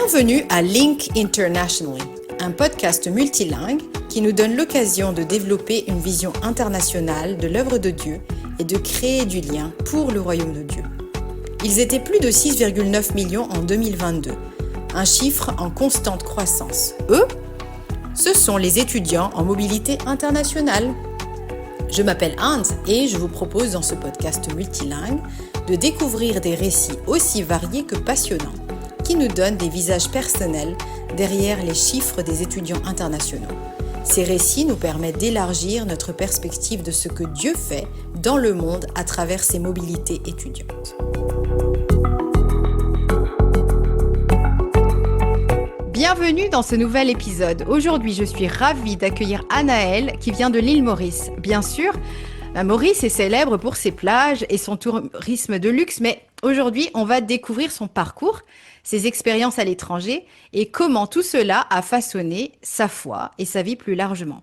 Bienvenue à Link Internationally, un podcast multilingue qui nous donne l'occasion de développer une vision internationale de l'œuvre de Dieu et de créer du lien pour le royaume de Dieu. Ils étaient plus de 6,9 millions en 2022, un chiffre en constante croissance. Eux, ce sont les étudiants en mobilité internationale. Je m'appelle Hans et je vous propose dans ce podcast multilingue de découvrir des récits aussi variés que passionnants, qui nous donnent des visages personnels derrière les chiffres des étudiants internationaux. Ces récits nous permettent d'élargir notre perspective de ce que Dieu fait dans le monde à travers ses mobilités étudiantes. Bienvenue dans ce nouvel épisode. Aujourd'hui, je suis ravie d'accueillir Anaëlle qui vient de l'île Maurice. Bien sûr, Maurice est célèbre pour ses plages et son tourisme de luxe, mais aujourd'hui, on va découvrir son parcours, ses expériences à l'étranger et comment tout cela a façonné sa foi et sa vie plus largement.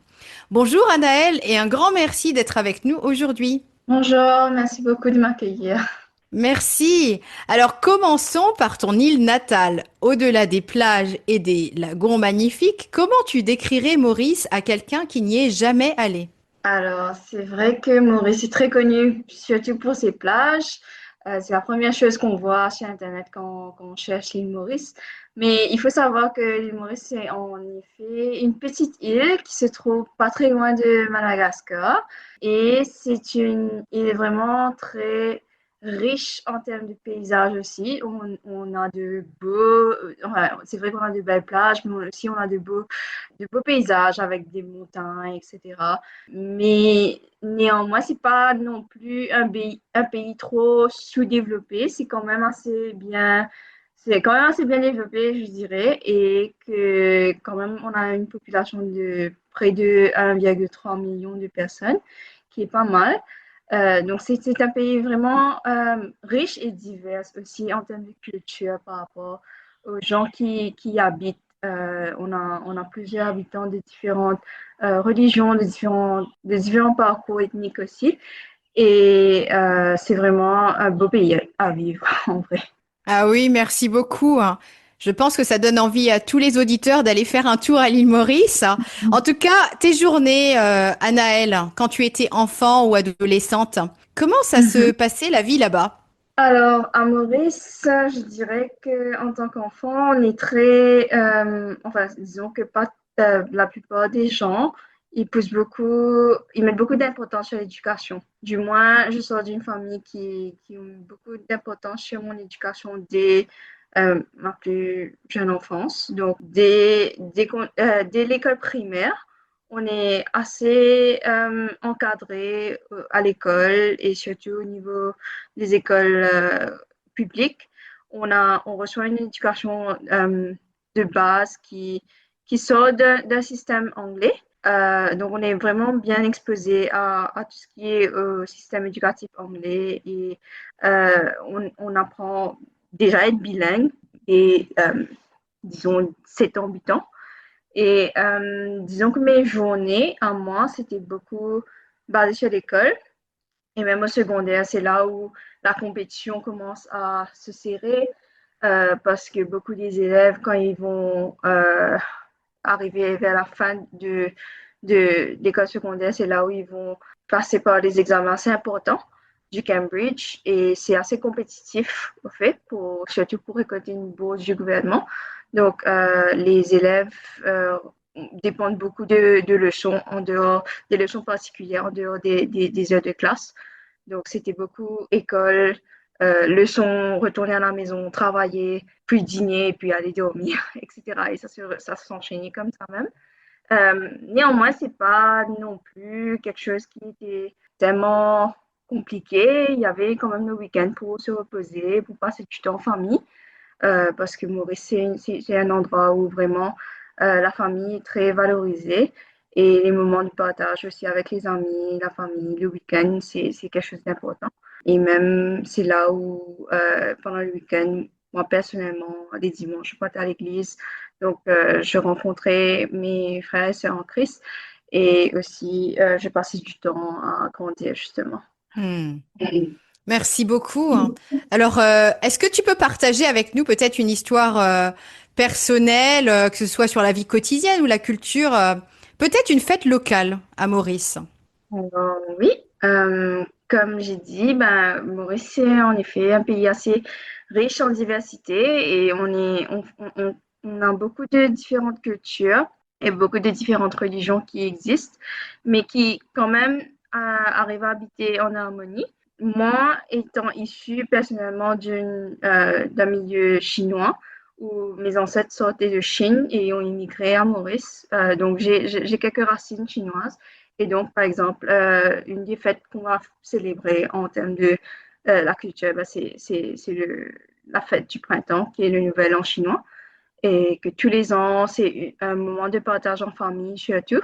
Bonjour Anaëlle et un grand merci d'être avec nous aujourd'hui. Bonjour, merci beaucoup de m'accueillir. Merci. Alors commençons par ton île natale. Au-delà des plages et des lagons magnifiques, comment tu décrirais Maurice à quelqu'un qui n'y est jamais allé? Alors, c'est vrai que Maurice est très connu, surtout pour ses plages. C'est la première chose qu'on voit sur Internet quand on cherche l'île Maurice. Mais il faut savoir que l'île Maurice, c'est en effet une petite île qui se trouve pas très loin de Madagascar. Et c'est une île vraiment très riche en termes de paysages aussi. On a de beaux, c'est vrai qu'on a de belles plages, mais aussi on a de beaux paysages avec des montagnes, etc. Mais néanmoins, c'est pas non plus un pays trop sous-développé. C'est quand même assez bien développé, je dirais, et que quand même, on a une population de près de 1,3 million de personnes, qui est pas mal. Donc, c'est un pays vraiment riche et divers aussi en termes de culture par rapport aux gens qui y habitent. On a plusieurs habitants de différentes religions, de différents parcours ethniques aussi. Et c'est vraiment un beau pays à vivre en vrai. Ah oui, merci beaucoup. Je pense que ça donne envie à tous les auditeurs d'aller faire un tour à l'île Maurice. En tout cas, tes journées, Anaëlle, quand tu étais enfant ou adolescente, comment ça se Mhm. passait la vie là-bas? Alors, à Maurice, je dirais que en tant qu'enfant, on est très, enfin, disons que pas la plupart des gens, ils mettent beaucoup d'importance sur l'éducation. Du moins, je sors d'une famille qui met beaucoup d'importance sur mon éducation dès ma plus jeune enfance. Donc, dès l'école primaire, on est assez encadré à l'école et surtout au niveau des écoles publiques. On reçoit une éducation de base qui sort d'un système anglais. Donc, on est vraiment bien exposé à tout ce qui est système éducatif anglais et on apprend déjà à être bilingue et disons 7 ans, 8 ans. Et disons que mes journées à moi, c'était beaucoup basé sur l'école. Et même au secondaire, c'est là où la compétition commence à se serrer parce que beaucoup des élèves, quand ils vont arriver vers la fin de l'école secondaire, c'est là où ils vont passer par des examens assez importants du Cambridge et c'est assez compétitif au fait, surtout pour récolter une bourse du gouvernement. Donc, les élèves dépendent beaucoup de leçons en dehors des leçons particulières, en dehors des heures de classe. Donc, c'était beaucoup école, leçons, retourner à la maison, travailler, puis dîner, puis aller dormir, etc. Et ça s'enchaînait comme ça même. Néanmoins, c'est pas non plus quelque chose qui était tellement compliqué. Il y avait quand même le week-end pour se reposer, pour passer du temps en famille, parce que Maurice, c'est un endroit où vraiment la famille est très valorisée et les moments de partage aussi avec les amis, la famille, le week-end, c'est quelque chose d'important. Et même, c'est là où, pendant le week-end, moi personnellement, les dimanches, je partais à l'église. Donc, je rencontrais mes frères et sœurs en Christ et aussi, je passais du temps à grandir, justement. Hmm. Merci beaucoup. Alors, est-ce que tu peux partager avec nous peut-être une histoire personnelle, que ce soit sur la vie quotidienne ou la culture. Peut-être une fête locale à Maurice. Oui, comme j'ai dit, ben, Maurice, c'est en effet un pays assez riche en diversité et on a beaucoup de différentes cultures et beaucoup de différentes religions qui existent, mais qui quand même arrivent à habiter en harmonie. Moi, étant issue personnellement d'un milieu chinois, où mes ancêtres sortaient de Chine et ont immigré à Maurice, donc j'ai quelques racines chinoises. Et donc, par exemple, une des fêtes qu'on va célébrer en termes de la culture, ben, la fête du printemps, qui est le nouvel an chinois. Et que tous les ans, c'est un moment de partage en famille, surtout,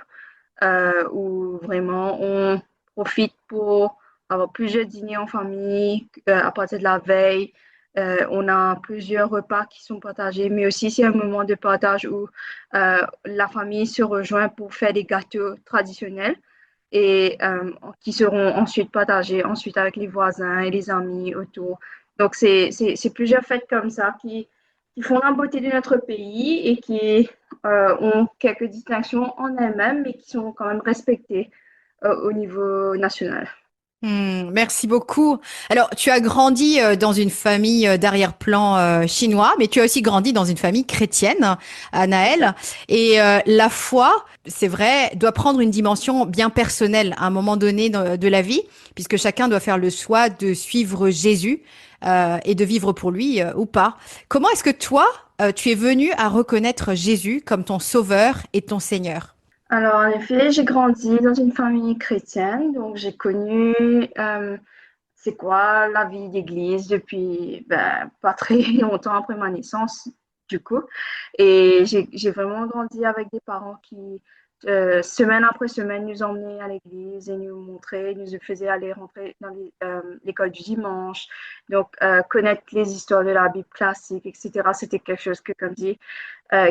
où vraiment on profite pour avoir plusieurs dîners en famille à partir de la veille. On a plusieurs repas qui sont partagés, mais aussi c'est un moment de partage où la famille se rejoint pour faire des gâteaux traditionnels et qui seront ensuite partagés ensuite avec les voisins et les amis autour. Donc, c'est plusieurs fêtes comme ça qui font la beauté de notre pays et qui ont quelques distinctions en elles-mêmes, mais qui sont quand même respectées au niveau national. Merci beaucoup. Alors, tu as grandi dans une famille d'arrière-plan chinois, mais tu as aussi grandi dans une famille chrétienne, Anaël. Exact. Et la foi, c'est vrai, doit prendre une dimension bien personnelle à un moment donné de la vie, puisque chacun doit faire le choix de suivre Jésus et de vivre pour lui ou pas. Comment est-ce que toi, tu es venu à reconnaître Jésus comme ton sauveur et ton Seigneur? Alors, en effet, j'ai grandi dans une famille chrétienne, donc j'ai connu c'est quoi la vie d'église depuis ben, pas très longtemps après ma naissance, du coup. Et j'ai vraiment grandi avec des parents qui, semaine après semaine, nous emmenaient à l'église et nous montraient, nous faisaient aller rentrer dans l'école du dimanche. Donc, connaître les histoires de la Bible classique, etc., c'était quelque chose que, comme dit,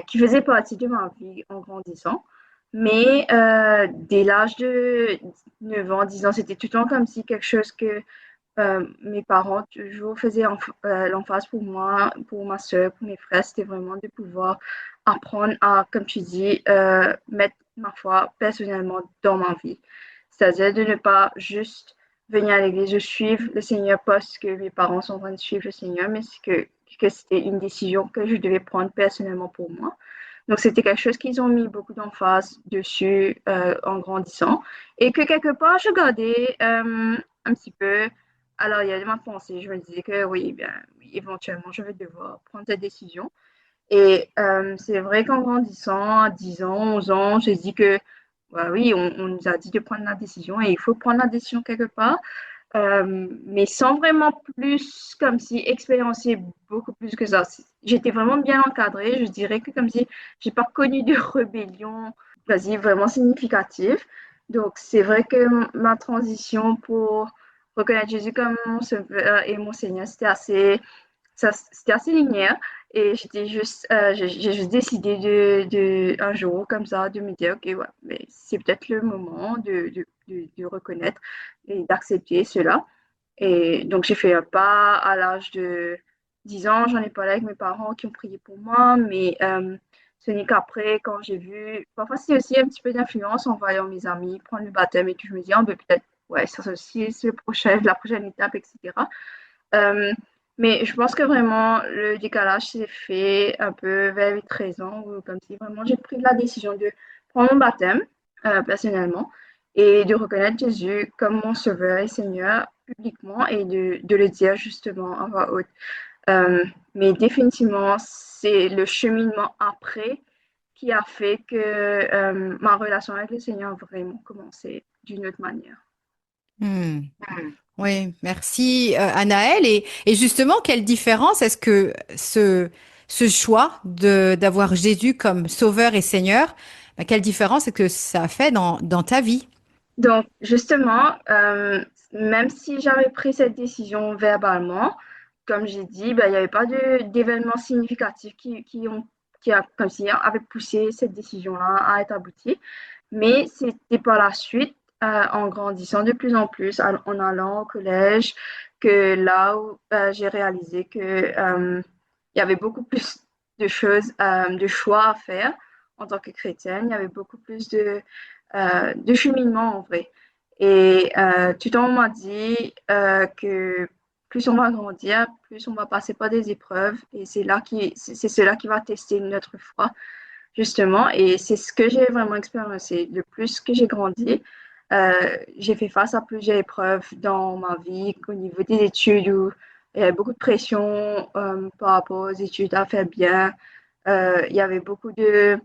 qui faisait partie de ma vie en grandissant. Mais dès l'âge de 9 ans, 10 ans, c'était tout le temps comme si quelque chose que mes parents toujours faisaient l'emphase pour moi, pour ma soeur, pour mes frères, c'était vraiment de pouvoir apprendre à, comme tu dis, mettre ma foi personnellement dans ma vie. C'est-à-dire de ne pas juste venir à l'église, je suivre le Seigneur parce que mes parents sont en train de suivre le Seigneur, mais que c'était une décision que je devais prendre personnellement pour moi. Donc, c'était quelque chose qu'ils ont mis beaucoup d'emphase dessus en grandissant et que quelque part, je gardais un petit peu à l'arrière de ma pensée. Je me disais que oui, bien, oui, éventuellement, je vais devoir prendre cette décision. Et c'est vrai qu'en grandissant, à 10 ans, 11 ans, j'ai dit que bah, oui, on nous a dit de prendre la décision et il faut prendre la décision quelque part. Mais sans vraiment plus, comme si expériencer beaucoup plus que ça. J'étais vraiment bien encadrée. Je dirais que comme si j'ai pas connu de rébellion quasi vraiment significative. Donc, c'est vrai que ma transition pour reconnaître Jésus comme mon sauveur et mon Seigneur, c'était assez linéaire. Et j'ai juste décidé un jour comme ça de me dire, ok, ouais, mais c'est peut-être le moment de reconnaître et d'accepter cela. Et donc, j'ai fait un pas à l'âge de 10 ans. J'en ai parlé avec mes parents qui ont prié pour moi, mais ce n'est qu'après, quand j'ai vu, parfois c'est aussi un petit peu d'influence en voyant mes amis prendre le baptême et tout, je me dis, ah, ben, peut-être, ouais, ça aussi, c'est la prochaine étape, etc. Euh, mais je pense que vraiment, le décalage s'est fait un peu vers les 13 ans, où comme si vraiment j'ai pris la décision de prendre mon baptême, personnellement, et de reconnaître Jésus comme mon sauveur et Seigneur publiquement et de le dire justement à voix haute. Euh, mais définitivement, c'est le cheminement après qui a fait que ma relation avec le Seigneur a vraiment commencé d'une autre manière. Hmm. Oui, merci Anaël. Et justement, quelle différence est-ce que ce choix d'avoir Jésus comme sauveur et Seigneur, quelle différence est-ce que ça a fait dans ta vie? Donc, justement, même si j'avais pris cette décision verbalement, comme j'ai dit, ben, il n'y avait pas d'événements significatifs comme si, avaient poussé cette décision-là à être aboutie. Mais c'était par la suite, en grandissant de plus en plus, en allant au collège, que là où j'ai réalisé que il y avait beaucoup plus de choses, de choix à faire en tant que chrétienne. Il y avait beaucoup plus de cheminement en vrai. Et tout le temps, on m'a dit que plus on va grandir, plus on va passer par des épreuves. Et c'est cela qui va tester notre foi, justement. Et c'est ce que j'ai vraiment expérimenté. Le plus que j'ai grandi, j'ai fait face à plusieurs épreuves dans ma vie, au niveau des études, où il y avait beaucoup de pression par rapport aux études à faire bien. Il y avait beaucoup de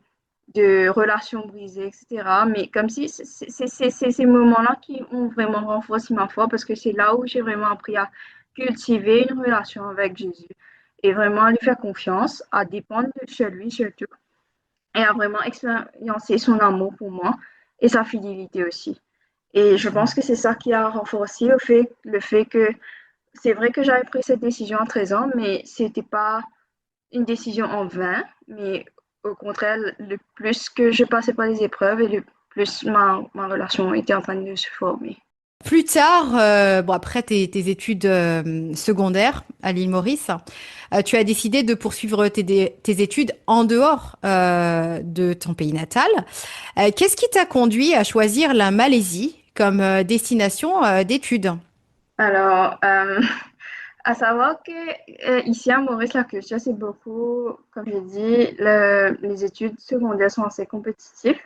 relations brisées, etc. Mais comme si c'est ces moments-là qui ont vraiment renforcé ma foi parce que c'est là où j'ai vraiment appris à cultiver une relation avec Jésus et vraiment à lui faire confiance, à dépendre de chez lui surtout et à vraiment expériencer son amour pour moi et sa fidélité aussi. Et je pense que c'est ça qui a renforcé le fait que c'est vrai que j'avais pris cette décision à 13 ans, mais c'était pas une décision en vain, mais au contraire, le plus que je passais par les épreuves et le plus ma relation était en train de se former. Plus tard, bon après tes études secondaires à l'île Maurice, tu as décidé de poursuivre tes études en dehors de ton pays natal. Qu'est-ce qui t'a conduit à choisir la Malaisie comme destination d'études? Alors, à savoir que ici à Maurice, la culture, c'est beaucoup, comme je dis, les études secondaires sont assez compétitives,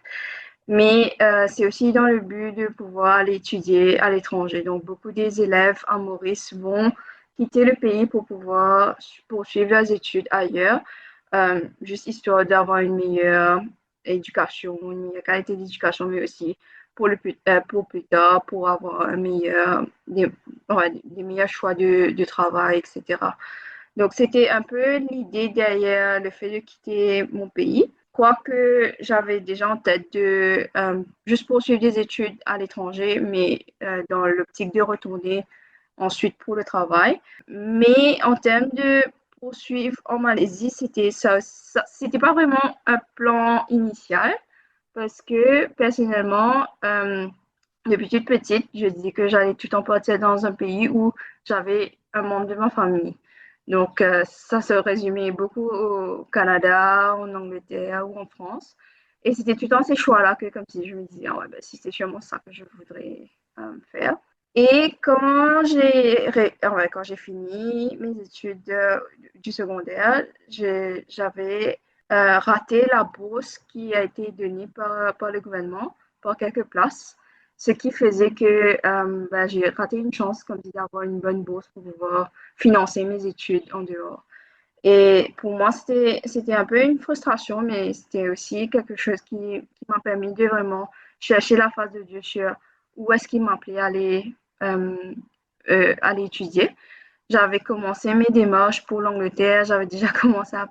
mais c'est aussi dans le but de pouvoir aller étudier à l'étranger. Donc, beaucoup des élèves à Maurice vont quitter le pays pour pouvoir poursuivre leurs études ailleurs, juste histoire d'avoir une meilleure éducation, une meilleure qualité d'éducation, mais aussi pour plus tard, pour avoir ouais, des meilleurs choix de travail, etc. Donc, c'était un peu l'idée derrière le fait de quitter mon pays. Quoique j'avais déjà en tête de juste poursuivre des études à l'étranger, mais dans l'optique de retourner ensuite pour le travail. Mais en termes de poursuivre en Malaisie, c'était pas vraiment un plan initial parce que personnellement, depuis toute petite, je dis que j'allais tout le temps partir dans un pays où j'avais un membre de ma famille. Donc, ça se résumait beaucoup au Canada, en Angleterre ou en France. Et c'était tout le temps ces choix-là que, comme si je me disais, ah ouais, ben, si c'est sûrement ça que je voudrais faire. Et quand j'ai fini mes études du secondaire, j'avais raté la bourse qui a été donnée par le gouvernement pour quelques places, ce qui faisait que ben, j'ai raté une chance comme dit, d'avoir une bonne bourse pour pouvoir financer mes études en dehors. Et pour moi, c'était un peu une frustration, mais c'était aussi quelque chose qui m'a permis de vraiment chercher la face de Dieu sur où est-ce qu'il m'appelait euh, à aller étudier. J'avais commencé mes démarches pour l'Angleterre, j'avais déjà commencé à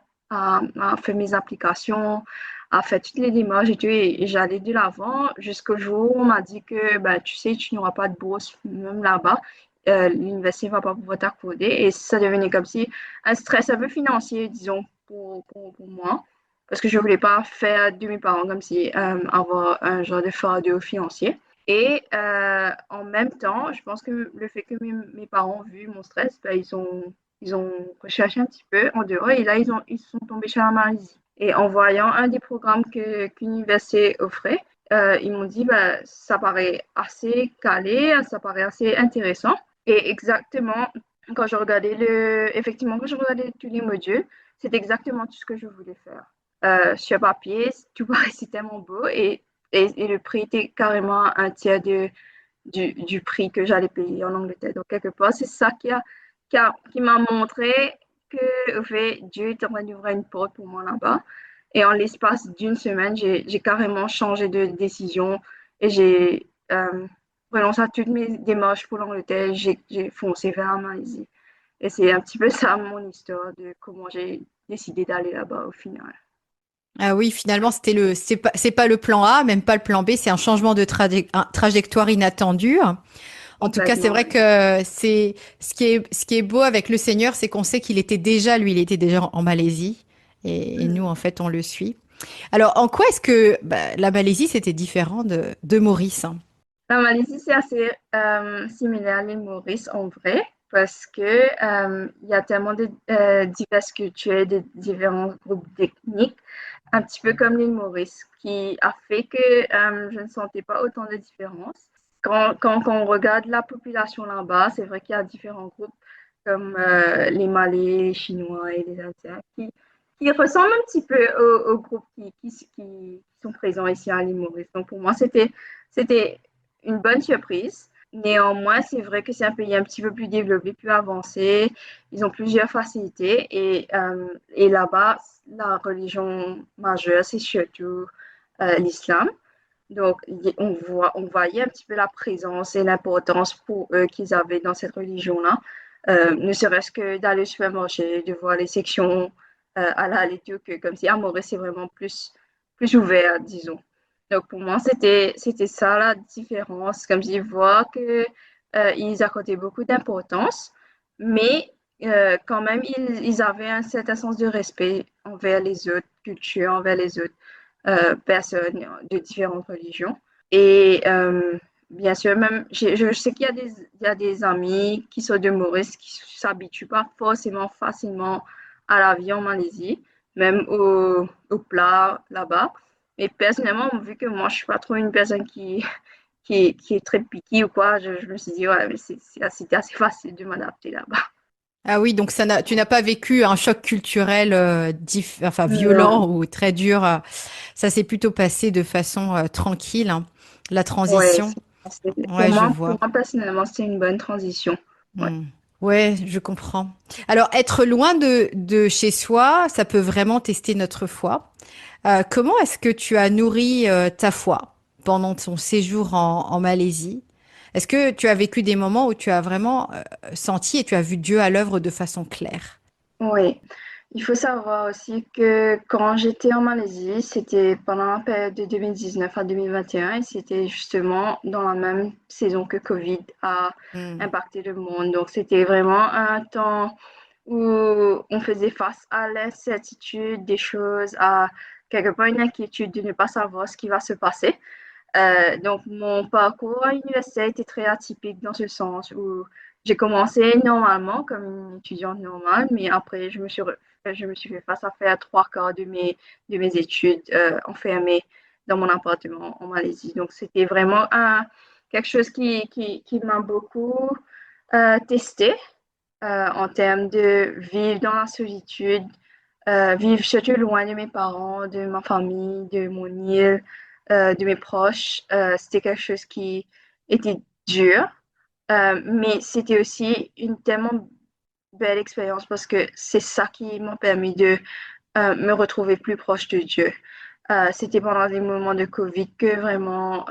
faire mes applications, à faire toutes les démarches et tout, et j'allais de l'avant jusqu'au jour où on m'a dit que, bah, tu sais, tu n'auras pas de bourse même là-bas, l'université ne va pas pouvoir t'accorder, et ça devenait comme si un stress un peu financier, disons, pour moi, parce que je ne voulais pas faire de mes parents comme si avoir un genre de fardeau financier. Et en même temps, je pense que le fait que mes parents ont vu mon stress, ben, ils ont recherché un petit peu en dehors et là, ils sont tombés sur la Malaisie. Et en voyant un des programmes qu'une université offrait, ils m'ont dit, ben, ça paraît assez calé, ça paraît assez intéressant. Et exactement, effectivement, quand je regardais tous les modules, c'est exactement tout ce que je voulais faire. Sur papier, tout paraissait tellement beau et le prix était carrément un tiers du prix que j'allais payer en Angleterre. Donc, quelque part, c'est ça qui m'a montré que, au fait, Dieu était en train d'ouvrir une porte pour moi là-bas. Et en l'espace d'une semaine, j'ai carrément changé de décision et j'ai renoncé à toutes mes démarches pour l'Angleterre. J'ai foncé vers la Malaisie. Et c'est un petit peu ça mon histoire de comment j'ai décidé d'aller là-bas au final. Ah oui, finalement, c'est pas le plan A, même pas le plan B, c'est un changement de trajectoire inattendu. En tout cas, c'est Complètement, vrai oui. que c'est ce qui est beau avec le Seigneur, c'est qu'on sait il était déjà en Malaisie, et nous, en fait, on le suit. Alors, en quoi est-ce que la Malaisie, c'était différent de Maurice, hein? La Malaisie, c'est assez similaire à l'île Maurice en vrai, parce que il y a tellement de diverses cultures, de différents groupes ethniques, un petit peu comme l'île Maurice, qui a fait que je ne sentais pas autant de différences. Quand on regarde la population là-bas, c'est vrai qu'il y a différents groupes comme les Malais, les Chinois et les Indiens qui ressemblent un petit peu aux groupes qui sont présents ici à l'île Maurice. Donc pour moi, c'était une bonne surprise. Néanmoins, c'est vrai que c'est un pays un petit peu plus développé, plus avancé. Ils ont plusieurs facilités et là-bas, la religion majeure, c'est surtout l'islam. Donc, on voyait un petit peu la présence et l'importance pour eux qu'ils avaient dans cette religion-là. Ne serait-ce que d'aller au supermarché, de voir les sections halal et tout, que comme si à Maurice, c'est vraiment plus ouvert, disons. Donc, pour moi, c'était ça la différence. Comme je vois que ils accordaient beaucoup d'importance, mais quand même, ils avaient un certain sens de respect envers les autres cultures, envers les autres personnes de différentes religions. Et bien sûr, même, je sais qu'il y a il y a des amis qui sont de Maurice qui ne s'habituent pas forcément facilement à la vie en Malaisie, même au plat là-bas. Mais personnellement, vu que moi, je ne suis pas trop une personne qui est très piquée ou quoi, je me suis dit, ouais, mais c'était assez facile de m'adapter là-bas. Ah oui, donc tu n'as pas vécu un choc culturel enfin Non, violent ou très dur. Ça s'est plutôt passé de façon tranquille, hein, la ouais, transition. pour Ouais, je pour vois. moi, personnellement, c'était une bonne transition. Ouais. Hmm. Ouais, je comprends. Alors, être loin de chez soi, ça peut vraiment tester notre foi. Comment est-ce que tu as nourri ta foi pendant ton séjour en Malaisie? Est-ce que tu as vécu des moments où tu as vraiment senti et tu as vu Dieu à l'œuvre de façon claire? Oui, il faut savoir aussi que quand j'étais en Malaisie, c'était pendant la période de 2019 à 2021 et c'était justement dans la même saison que Covid a Hmm. impacté le monde. Donc c'était vraiment un temps où on faisait face à l'incertitude des choses, à quelque part une inquiétude de ne pas savoir ce qui va se passer. Donc, mon parcours à l'université était très atypique dans ce sens où j'ai commencé normalement comme une étudiante normale, mais après, je me suis fait face à faire trois quarts de mes études enfermées dans mon appartement en Malaisie. Donc, c'était vraiment quelque chose qui m'a beaucoup testé en termes de vivre dans la solitude, vivre surtout loin de mes parents, de ma famille, de mon île, de mes proches. C'était quelque chose qui était dur, mais c'était aussi une tellement belle expérience parce que c'est ça qui m'a permis de me retrouver plus proche de Dieu. C'était pendant des moments de Covid que vraiment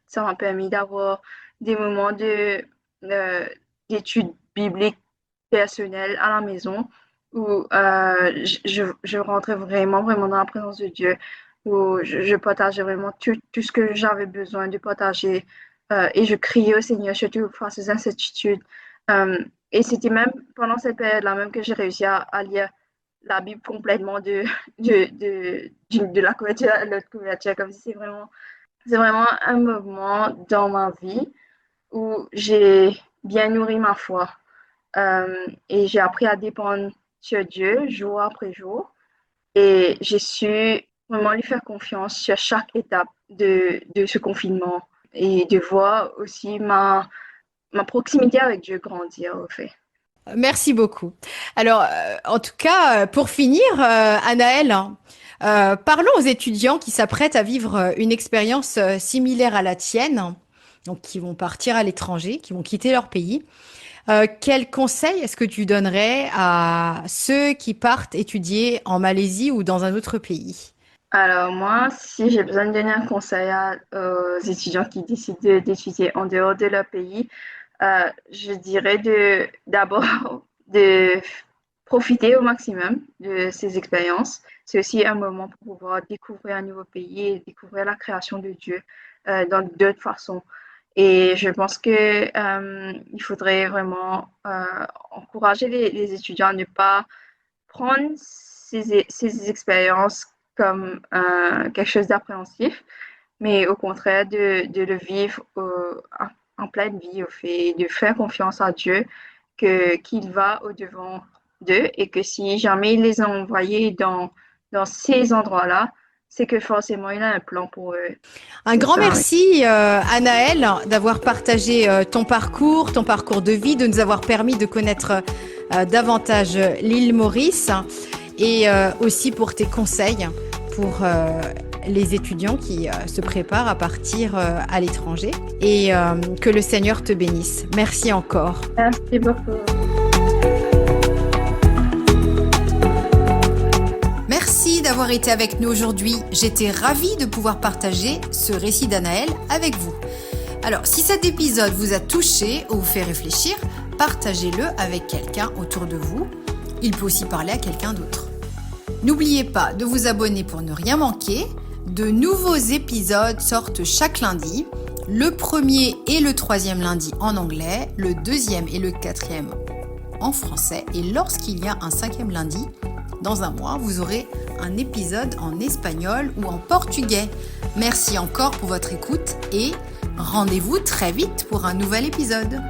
ça m'a permis d'avoir des moments euh, d'études bibliques personnelles à la maison où je rentrais vraiment dans la présence de Dieu, où je partageais vraiment tout ce que j'avais besoin de partager et je criais au Seigneur, surtout face aux incertitudes. Euh, et c'était même pendant cette période-là même que j'ai réussi à lire la Bible complètement de la couverture à l'autre couverture, comme si c'est vraiment un moment dans ma vie où j'ai bien nourri ma foi et j'ai appris à dépendre sur Dieu jour après jour et j'ai su vraiment lui faire confiance sur chaque étape de ce confinement et de voir aussi ma proximité avec Dieu grandir au fait. Merci beaucoup. Alors, en tout cas, pour finir, Anaëlle, hein, parlons aux étudiants qui s'apprêtent à vivre une expérience similaire à la tienne, donc qui vont partir à l'étranger, qui vont quitter leur pays. Quels conseils est-ce que tu donnerais à ceux qui partent étudier en Malaisie ou dans un autre pays? Alors moi, si j'ai besoin de donner un conseil aux étudiants qui décident d'étudier en dehors de leur pays, je dirais d'abord de profiter au maximum de ces expériences. C'est aussi un moment pour pouvoir découvrir un nouveau pays et découvrir la création de Dieu dans d'autres façons. Et je pense que il faudrait vraiment encourager les étudiants à ne pas prendre ces expériences comme quelque chose d'appréhensif, mais au contraire de le vivre en pleine vie, au fait, de faire confiance à Dieu qu'il va au-devant d'eux et que si jamais il les a envoyés dans ces endroits-là, c'est que forcément il a un plan pour eux. Un grand merci Anaëlle d'avoir partagé ton parcours de vie, de nous avoir permis de connaître davantage l'île Maurice et aussi pour tes conseils pour les étudiants qui se préparent à partir à l'étranger et que le Seigneur te bénisse. Merci encore. Merci beaucoup. Merci d'avoir été avec nous aujourd'hui. J'étais ravie de pouvoir partager ce récit d'Anaëlle avec vous. Alors, si cet épisode vous a touché ou vous fait réfléchir, partagez-le avec quelqu'un autour de vous. Il peut aussi parler à quelqu'un d'autre. N'oubliez pas de vous abonner pour ne rien manquer. De nouveaux épisodes sortent chaque lundi. Le 1er et le 3e lundi en anglais, le 2e et le 4e en français. Et lorsqu'il y a un 5e lundi, dans un mois, vous aurez un épisode en espagnol ou en portugais. Merci encore pour votre écoute et rendez-vous très vite pour un nouvel épisode.